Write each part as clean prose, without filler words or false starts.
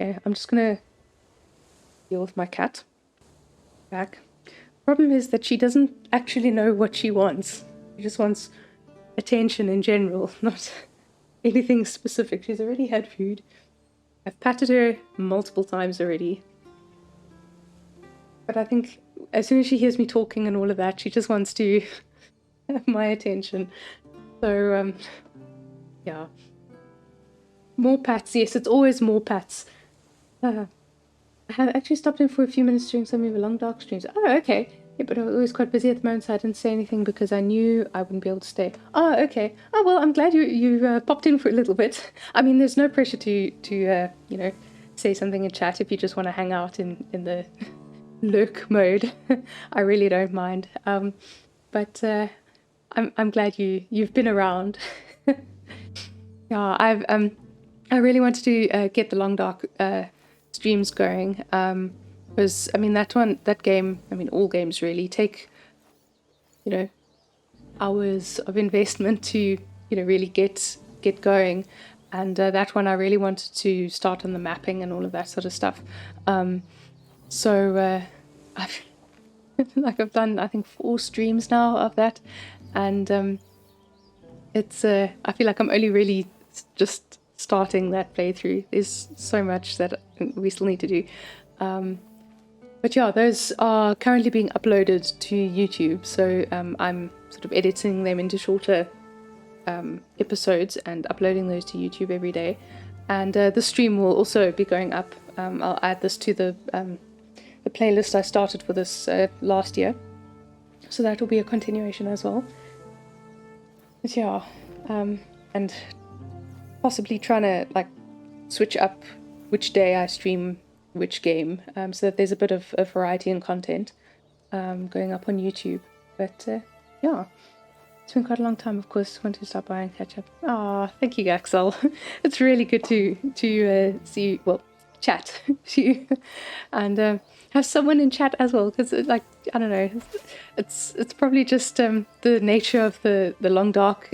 Okay, I'm just gonna deal with my cat. Back. Problem is that she doesn't actually know what she wants. She just wants attention in general, not anything specific. She's already had food. I've patted her multiple times already. But I think as soon as she hears me talking and all of that, she just wants to have my attention. So, yeah. More pats. Yes, it's always more pats. I have actually stopped in for a few minutes during some of the long dark streams. Oh, okay. Yeah, but I was always quite busy at the moment, so I didn't say anything because I knew I wouldn't be able to stay. Oh, okay. Oh, well, I'm glad you popped in for a little bit. I mean, there's no pressure to you know, say something in chat if you just want to hang out in the lurk mode. I really don't mind. But I'm glad you've been around. Yeah, I really wanted to get the long dark streams going. Because I mean that game, I mean all games really take, you know, hours of investment to, you know, really get going. And that one I really wanted to start on the mapping and all of that sort of stuff. So I've I've done I think 4 streams now of that, and it's I feel like I'm only really just starting that playthrough. There's so much that we still need to do. But yeah, those are currently being uploaded to YouTube, so I'm sort of editing them into shorter episodes and uploading those to YouTube every day. And the stream will also be going up. I'll add this to the playlist I started for this last year, so that will be a continuation as well. But yeah, and possibly trying to like switch up which day I stream which game, so that there's a bit of variety in content going up on YouTube. But yeah, it's been quite a long time. Of course, want to stop by and catch up. Ah, thank you, Axel. It's really good to see you, well, chat to you, and have someone in chat as well. Because like I don't know, it's probably just the nature of the long dark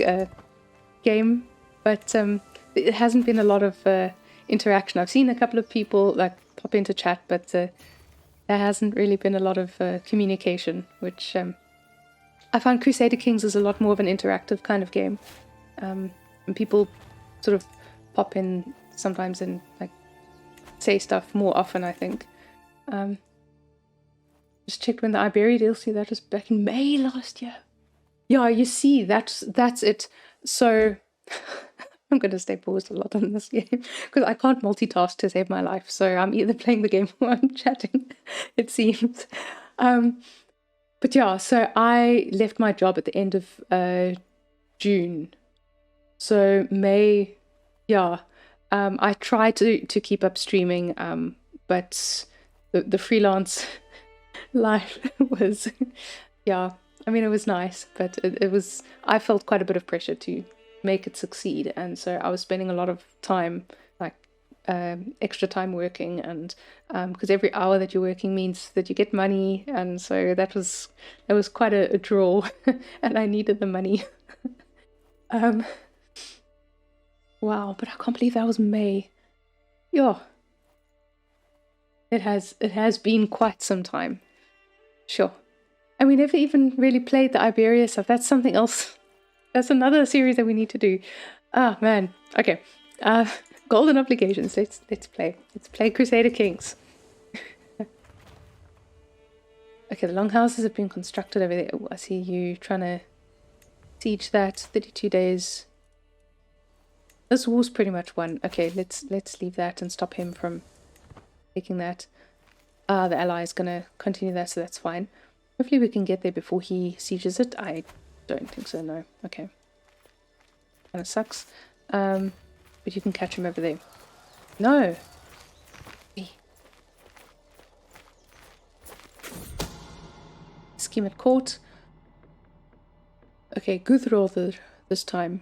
game, but it hasn't been a lot of interaction. I've seen a couple of people like pop into chat, but there hasn't really been a lot of communication, which I find Crusader Kings is a lot more of an interactive kind of game, and people sort of pop in sometimes and like say stuff more often, I think. Just checked when the Iberia DLC, that was back in May last year. Yeah, you see, that's it. So I'm going to stay paused a lot on this game because I can't multitask to save my life. So I'm either playing the game or I'm chatting, it seems. But yeah, so I left my job at the end of June. So May, yeah, I tried to keep up streaming, but the freelance life was, yeah, I mean, it was nice, but it was, I felt quite a bit of pressure to make it succeed, and so I was spending a lot of time, like extra time working, and because every hour that you're working means that you get money, and so that was quite a draw, and I needed the money. Wow, but I can't believe that was May. Yeah, it has been quite some time. Sure. And we never even really played the Iberia stuff. That's something else. That's another series that we need to do. Ah, man. Okay. Golden obligations. Let's play. Let's play Crusader Kings. Okay, the longhouses have been constructed over there. Oh, I see you trying to siege that. 32 days. This war's pretty much won. Okay, let's leave that and stop him from taking that. The ally is gonna continue that, so that's fine. Hopefully we can get there before he sieges it. I don't think so, no. Okay. Kinda sucks. But you can catch him over there. No! Scheme at court. Okay, Guthrothur this time.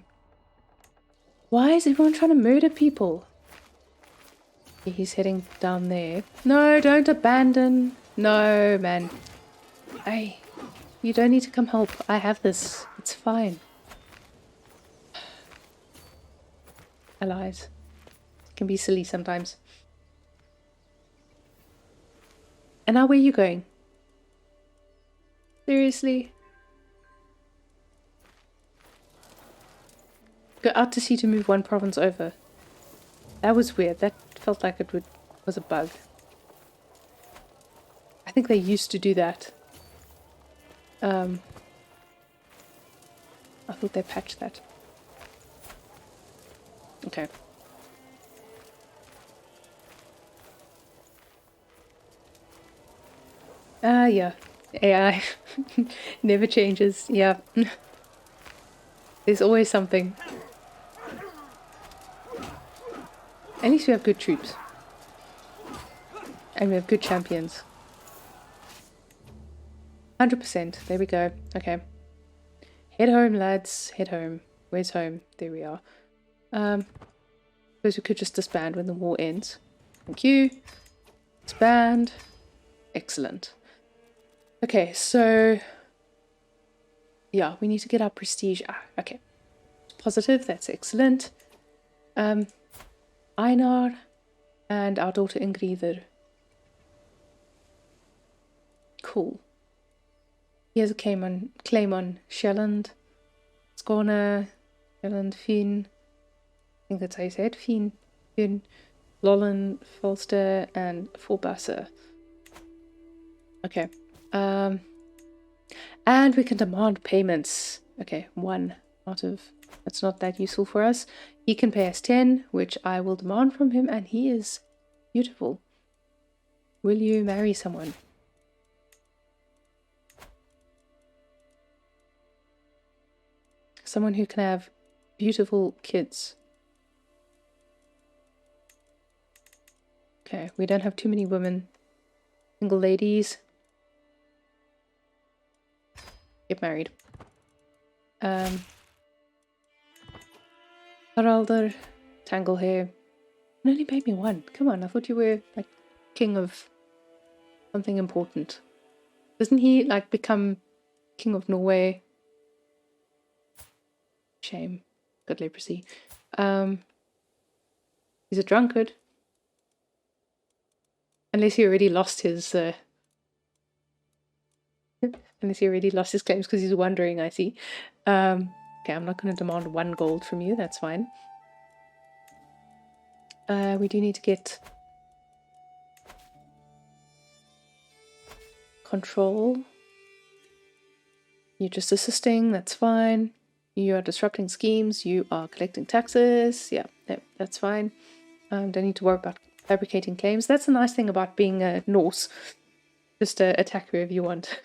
Why is everyone trying to murder people? He's heading down there. No, don't abandon. No, man. Hey, you don't need to come help. I have this. It's fine. Allies can be silly sometimes. And now where are you going? Seriously? Go out to sea to move one province over. That was weird. That felt like was a bug. I think they used to do that. I thought they patched that. Okay. Yeah. AI never changes. Yeah. There's always something. At least we have good troops. And we have good champions. 100%. There we go. Okay. Head home, lads. Head home. Where's home? There we are. Suppose we could just disband when the war ends. Thank you. Disband. Excellent. Okay, so... yeah, we need to get our prestige. Okay. Positive, that's excellent. Einar and our daughter Ingridr. Cool. He has a claim on Shelland, Skåne, Shelland, Fyn. I think that's how you say it. Fyn, Lolland, Falster, and Forbasser. Okay. And we can demand payments. Okay, 1 out of... that's not that useful for us. He can pay us 10, which I will demand from him, and he is beautiful. Will you marry someone? Someone who can have beautiful kids. Okay, we don't have too many women. Single ladies. Get married. Haraldr, Tangle hair. You only paid me 1. Come on, I thought you were like king of something important. Doesn't he like become king of Norway? Shame. Got leprosy. He's a drunkard. Unless he already lost his unless he already lost his claims because he's wandering, I see. Okay, I'm not going to demand 1 gold from you, that's fine. We do need to get control. You're just assisting, that's fine. You are disrupting schemes, you are collecting taxes. Yeah, that's fine. Don't need to worry about fabricating claims. That's the nice thing about being Norse. Just attack wherever you want.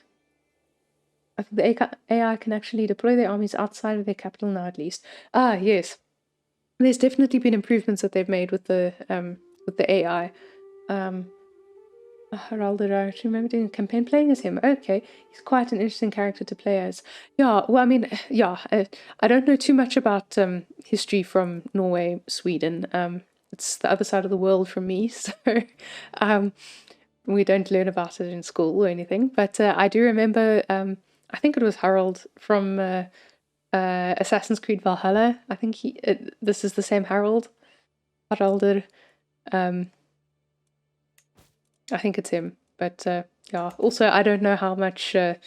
I think the AI can actually deploy their armies outside of their capital now, at least. Ah, yes. There's definitely been improvements that they've made with the AI. Haraldr, I remember doing a campaign playing as him. Okay, he's quite an interesting character to play as. Yeah, well, I mean, yeah, I don't know too much about history from Norway, Sweden. It's the other side of the world from me, so we don't learn about it in school or anything. But I do remember, I think it was Harold from Assassin's Creed Valhalla. I think this is the same Harold. Haraldr. I think it's him, but yeah. Also, I don't know how much of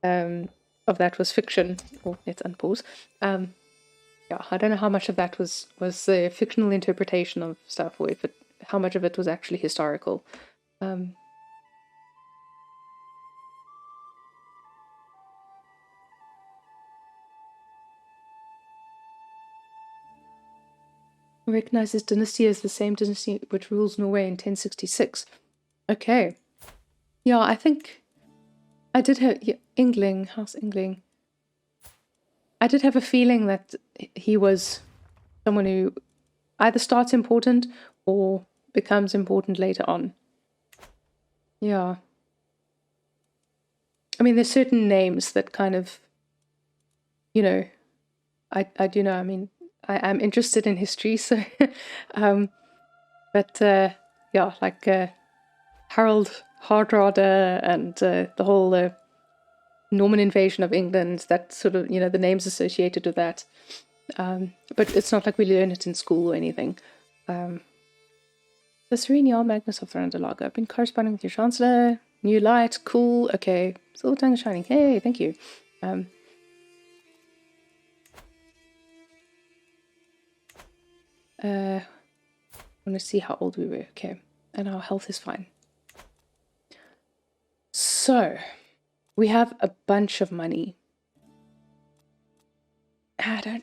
that was fiction. Oh, let's unpause. Yeah, I don't know how much of that was a fictional interpretation of stuff, or how much of it was actually historical. Recognizes dynasty as the same dynasty which rules Norway in 1066. Okay. Yeah, I think I did have House Yngling. I did have a feeling that he was someone who either starts important or becomes important later on. Yeah. I mean, there's certain names that kind of, you know, I do know. I mean, I'm interested in history, so, but yeah, like Harold Hardrada and the whole Norman invasion of England, that sort of, the names associated with that. But it's not like we learn it in school or anything. The Chief Magnus of Raumsdalr. I've been corresponding with your Chancellor. New light, cool, okay. Silver tongue is shining. Hey, thank you. I want to see how old we were. Okay. And our health is fine. So, we have a bunch of money. I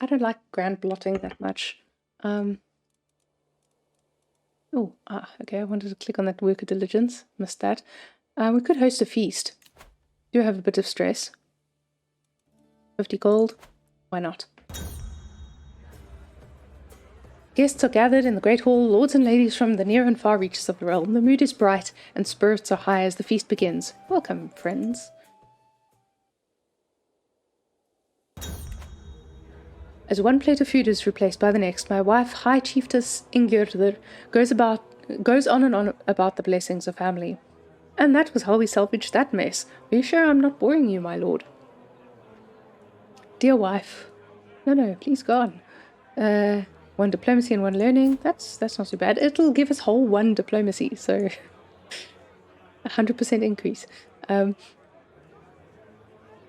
don't like grand blotting that much. Okay, I wanted to click on that worker diligence. Missed that. We could host a feast. Do have a bit of stress. 50 gold. Why not? Guests are gathered in the great hall, lords and ladies from the near and far reaches of the realm. The mood is bright and spirits are high as the feast begins. Welcome, friends. As one plate of food is replaced by the next, my wife, High Chiefess Ingerdr, goes on and on about the blessings of family. And that was how we salvaged that mess. Are you sure I'm not boring you, my lord? Dear wife. No, please go on. One diplomacy and one learning. That's not too bad. It'll give us whole one diplomacy, so 100% increase. I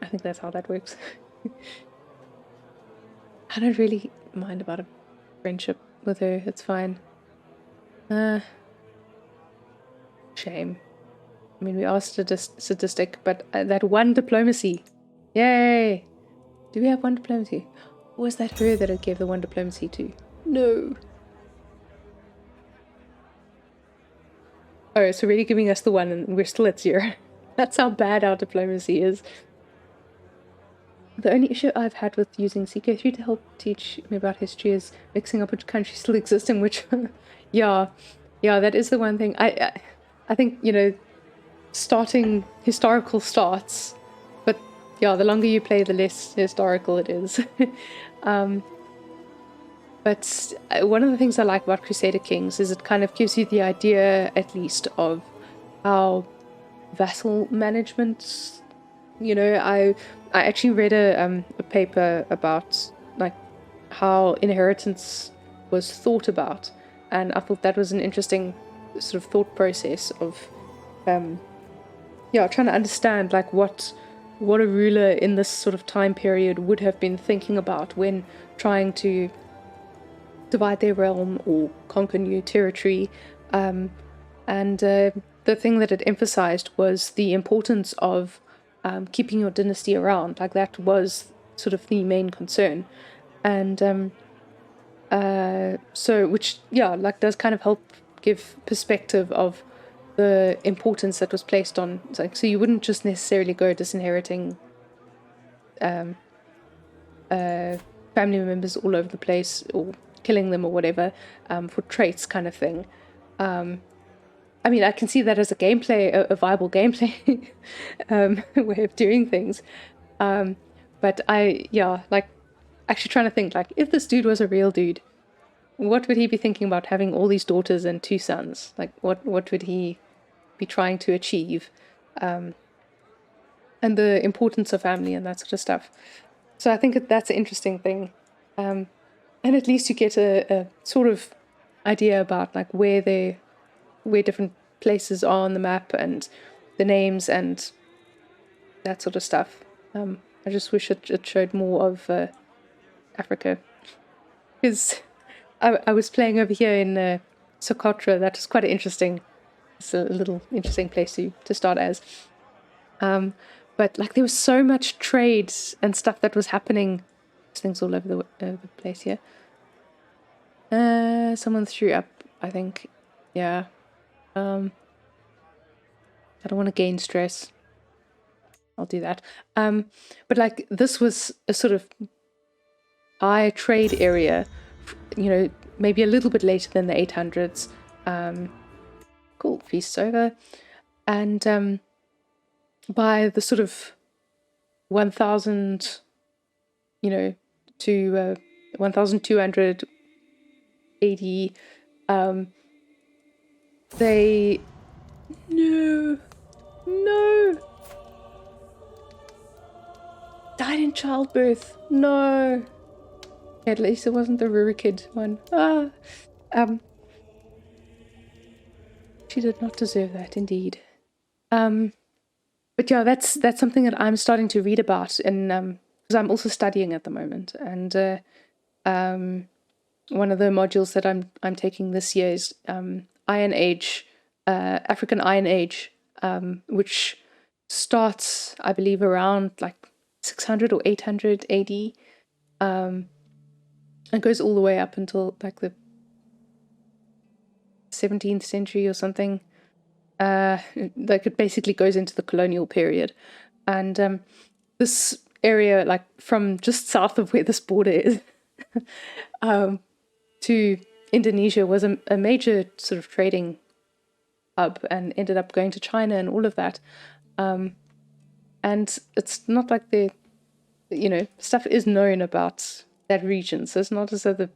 think that's how that works. I don't really mind about a friendship with her. It's fine. Shame. I mean, we are sadistic, but that one diplomacy. Yay! Do we have one diplomacy? Or was that her that I gave the one diplomacy to? No. Oh, so really giving us the one and we're still at 0. That's how bad our diplomacy is. The only issue I've had with using CK3 to help teach me about history is mixing up which countries still exist and which... yeah, that is the one thing. I think, you know, starting historical starts, but yeah, the longer you play, the less historical it is. But one of the things I like about Crusader Kings is it kind of gives you the idea, at least, of how vassal management, you know, I actually read a paper about like how inheritance was thought about, and I thought that was an interesting sort of thought process of trying to understand like what a ruler in this sort of time period would have been thinking about when trying to divide their realm or conquer new territory. The thing that it emphasized was the importance of keeping your dynasty around. Like that was sort of the main concern. And so which like does kind of help give perspective of the importance that was placed on, like, so you wouldn't just necessarily go disinheriting family members all over the place or killing them or whatever for traits kind of thing. I mean, I can see that as a viable gameplay way of doing things. But like actually trying to think, like, if this dude was a real dude, what would he be thinking about having all these daughters and 2 sons? Like, what would he be trying to achieve? And the importance of family and that sort of stuff. So I think that's an interesting thing. And at least you get a sort of idea about like where different places are on the map and the names and that sort of stuff. I just wish it showed more of Africa. Because I was playing over here in Socotra. That was quite interesting. It's a little interesting place to start as. But like there was so much trade and stuff that was happening. There's things all over the place here. Someone threw up, I think. Yeah. I don't want to gain stress. I'll do that. But like this was a sort of high trade area, you know, maybe a little bit later than the 800s. Cool, feast's over. And by the sort of 1000, you know, to 1280, they... No! Died in childbirth. No! At least it wasn't the Rurikid one. She did not deserve that, indeed. But yeah, that's something that I'm starting to read about, and because I'm also studying at the moment, and one of the modules that I'm taking this year is Iron Age, African Iron Age, which starts, I believe, around like 600 or 800 AD, and goes all the way up until like the 17th century or something. Like it basically goes into the colonial period, and this area, like from just south of where this border is, to Indonesia, was a major sort of trading hub, and ended up going to China and all of that. And it's not like stuff is known about that region, so it's not as though the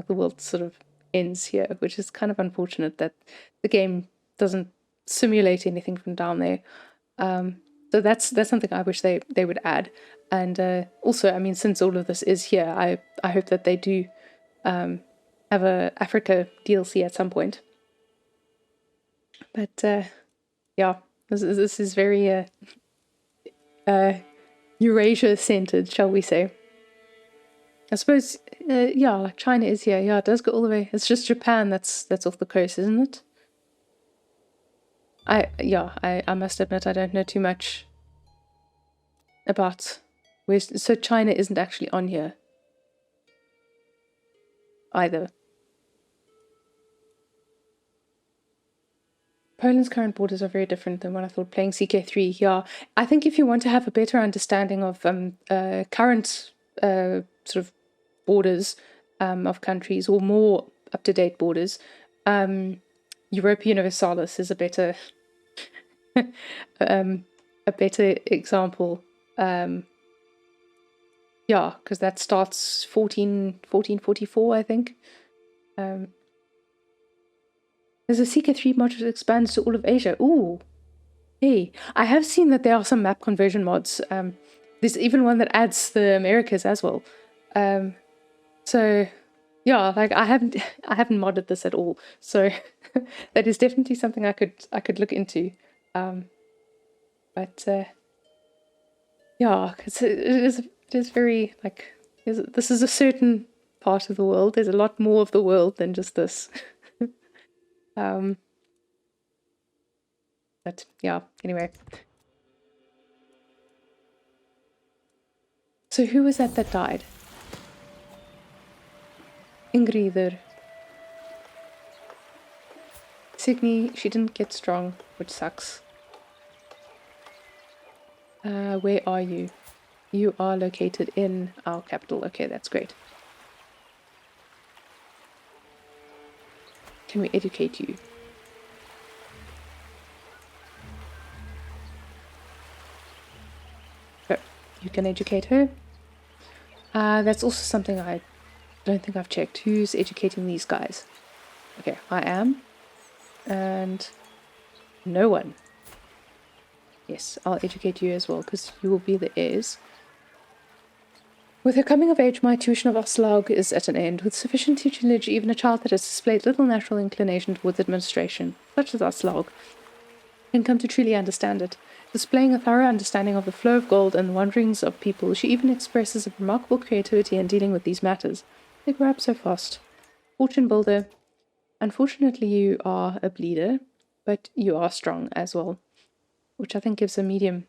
world sort of ends here, which is kind of unfortunate that the game doesn't simulate anything from down there. So that's something I wish they would add. And also, I mean, since all of this is here, I hope that they do have a Africa DLC at some point. But yeah, this is very Eurasia centered, shall we say? I suppose, yeah, like China is here. Yeah, it does go all the way. It's just Japan that's off the coast, isn't it? I must admit I don't know too much about where. So China isn't actually on here either. Poland's current borders are very different than what I thought playing CK3. Yeah, I think if you want to have a better understanding of current sort of borders of countries, or more up-to-date borders, Europa Universalis is a better example. Yeah, because that starts 1444, I think. There's a CK3 module that expands to all of Asia. Ooh. Hey, I have seen that there are some map conversion mods. There's even one that adds the Americas as well. So yeah, like I haven't modded this at all. So that is definitely something I could look into. But yeah, because it is very like this is a certain part of the world. There's a lot more of the world than just this. But yeah, anyway. So who was that died? Ingridr. Signy, she didn't get strong, which sucks. Where are you? You are located in our capital. Okay, that's great. Can we educate you? Oh, you can educate her. That's also something I don't think I've checked. Who's educating these guys? Okay, I am. And no one. Yes, I'll educate you as well, because you will be the heirs. With her coming of age, my tuition of Aslaug is at an end. With sufficient tutelage, even a child that has displayed little natural inclination towards administration, such as Aslaug, can come to truly understand it. Displaying a thorough understanding of the flow of gold and the wanderings of people, she even expresses a remarkable creativity in dealing with these matters. They grow up so fast. Fortune builder. Unfortunately, you are a bleeder, but you are strong as well, which I think gives a medium.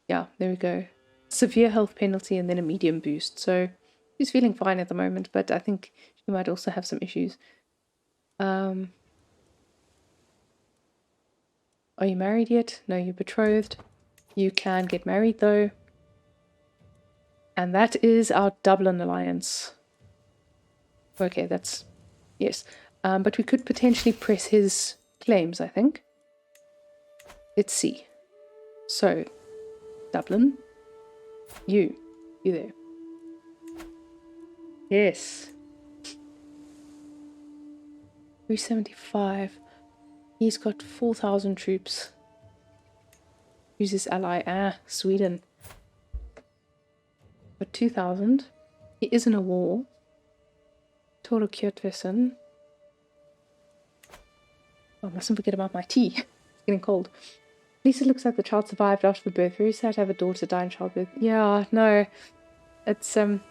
Yeah, there we go. Severe health penalty and then a medium boost. So she's feeling fine at the moment, but I think she might also have some issues. Are you married yet? No, you're betrothed. You can get married though. And that is our Dublin alliance. Okay, that's... yes. But we could potentially press his claims, I think. Let's see. So, Dublin. You there. Yes. 375. He's got 4,000 troops. Who's his ally? Sweden. Got 2,000. He is in a war. Toro Kjotveson. Oh, I mustn't forget about my tea. It's getting cold. At least it looks like the child survived after the birth. Very sad to have a daughter die in childbirth. Yeah, no. It's and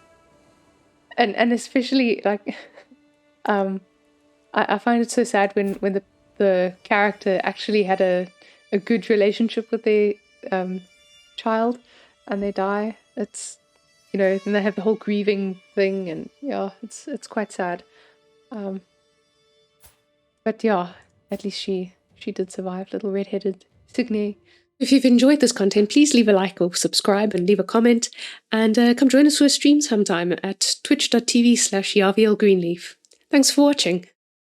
especially like I find it so sad when the character actually had a good relationship with their child and they die. It's, you know, then they have the whole grieving thing, and yeah, it's quite sad. But yeah, at least she did survive, little red-headed Signy. If you've enjoyed this content, please leave a like or subscribe and leave a comment, and come join us for a stream sometime at twitch.tv/YavielGreenleaf. Thanks for watching.